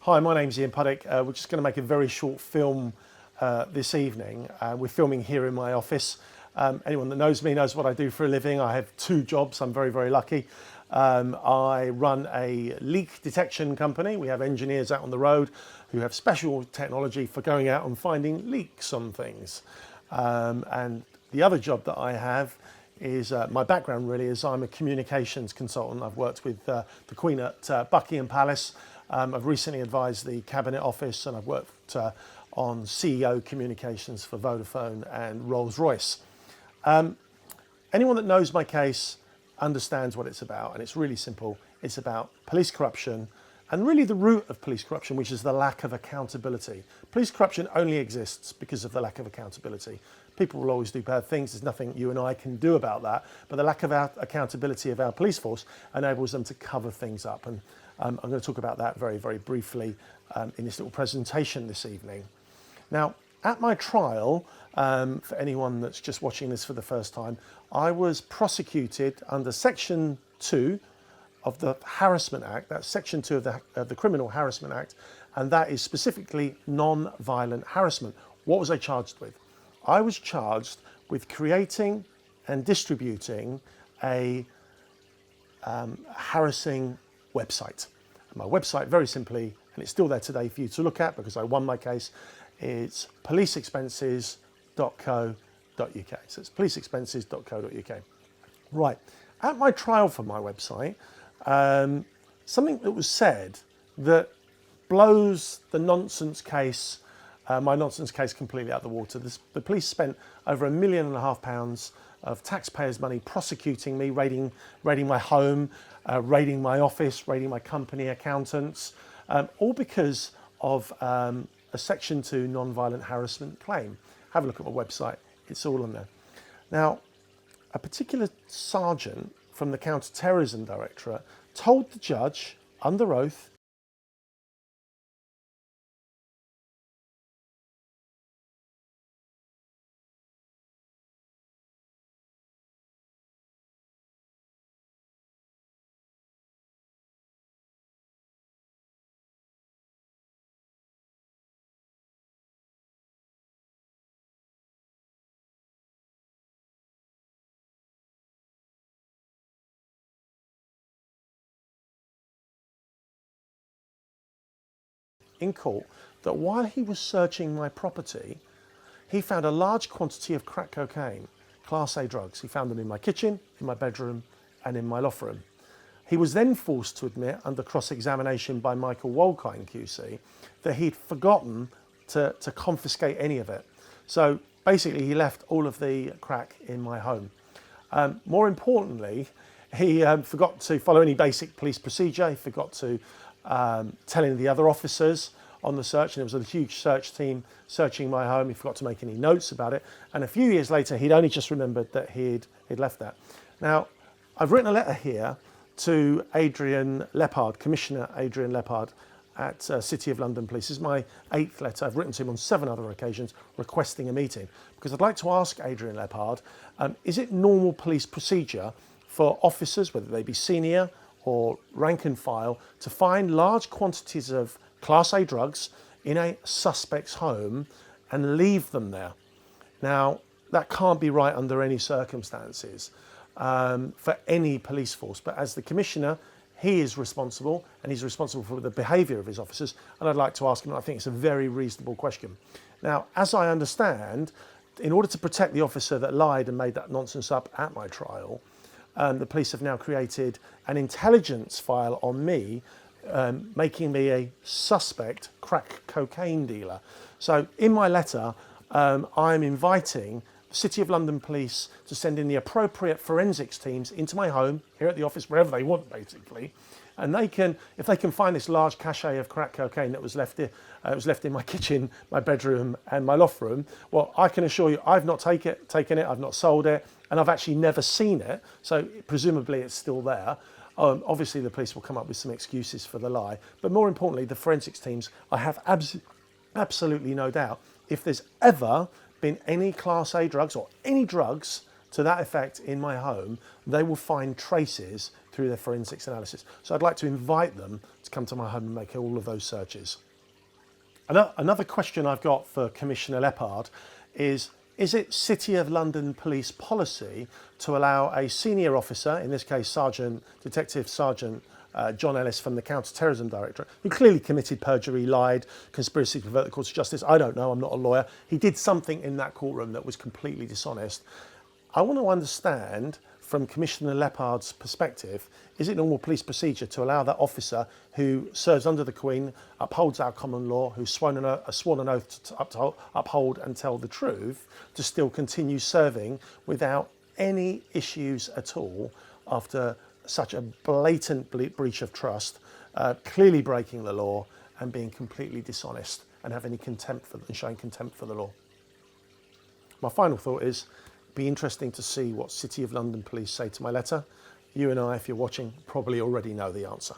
Hi, my name's Ian Puddick. We're just going to make a very short film this evening. We're filming here in my office. Anyone that knows me knows what I do for a living. I have two jobs. I'm very, very lucky. I run a leak detection company. We have engineers out on the road who have special technology for going out and finding leaks on things. And the other job that I have is, my background really is I'm a communications consultant. I've worked with the Queen at Buckingham Palace. I've recently advised the Cabinet Office, and I've worked on CEO communications for Vodafone and Rolls-Royce. Anyone that knows my case understands what it's about, and it's really simple. It's about police corruption and really the root of police corruption, which is the lack of accountability. Police corruption only exists because of the lack of accountability. People will always do bad things. There's nothing you and I can do about that, but the lack of accountability of our police force enables them to cover things up. And I'm going to talk about that very, very briefly in this little presentation this evening. Now, at my trial, for anyone that's just watching this for the first time, I was prosecuted under Section 2 of the Harassment Act. That's Section 2 of the Criminal Harassment Act, and that is specifically non-violent harassment. What was I charged with? I was charged with creating and distributing a harassing website. And my website, very simply, and it's still there today for you to look at because I won my case, it's policeexpenses.co.uk. So it's policeexpenses.co.uk. Right, at my trial for my website, something that was said that blows the nonsense case, my nonsense case completely out of the water. The police spent over £1.5 million of taxpayers' money prosecuting me, raiding my home, raiding my office, raiding my company accountants, all because of a Section 2 non-violent harassment claim. Have a look at my website, it's all on there. Now, a particular sergeant from the Counter-Terrorism Directorate told the judge, under oath, in court, that while he was searching my property, he found a large quantity of crack cocaine, Class A drugs. He found them in my kitchen, in my bedroom, and in my loft room. He was then forced to admit, under cross-examination by Michael Wolkine QC, that he'd forgotten to confiscate any of it. So basically, he left all of the crack in my home. More importantly, he forgot to follow any basic police procedure. He forgot to tell any of the other officers on the search, and there was a huge search team searching my home. He forgot to make any notes about it, and a few years later he'd only just remembered that he'd left that. Now, I've written a letter here to Adrian Leppard, Commissioner Adrian Leppard at City of London Police. This is my 8th letter. I've written to him on 7 other occasions requesting a meeting, because I'd like to ask Adrian Leppard, is it normal police procedure for officers, whether they be senior or rank and file, to find large quantities of Class A drugs in a suspect's home and leave them there? Now, that can't be right under any circumstances for any police force, but as the Commissioner, he is responsible, and he's responsible for the behaviour of his officers, and I'd like to ask him, and I think it's a very reasonable question. Now, as I understand, in order to protect the officer that lied and made that nonsense up at my trial, the police have now created an intelligence file on me, making me a suspect crack cocaine dealer. So in my letter, I'm inviting the City of London Police to send in the appropriate forensics teams into my home, here at the office, wherever they want, basically. And they can, if they can find this large cachet of crack cocaine that was left here, it was left in my kitchen, my bedroom, and my loft room, well, I can assure you I've not taken it, I've not sold it, and I've actually never seen it, so presumably it's still there. Obviously the police will come up with some excuses for the lie, but more importantly, the forensics teams, I have absolutely no doubt, if there's ever been any Class A drugs or any drugs to that effect in my home, they will find traces through their forensics analysis. So I'd like to invite them to come to my home and make all of those searches. Another question I've got for Commissioner Leppard is it City of London police policy to allow a senior officer, in this case Detective Sergeant John Ellis from the Counter-Terrorism Directorate, who clearly committed perjury, lied, conspiracy to pervert the course of justice, I don't know, I'm not a lawyer, he did something in that courtroom that was completely dishonest. I want to understand, from Commissioner Leppard's perspective, is it normal police procedure to allow that officer who serves under the Queen, upholds our common law, who's sworn an oath to uphold and tell the truth, to still continue serving without any issues at all after such a blatant breach of trust, clearly breaking the law and being completely dishonest and having contempt for and showing contempt for the law? My final thought is, be interesting to see what City of London police say to my letter. You and I, if you're watching, probably already know the answer.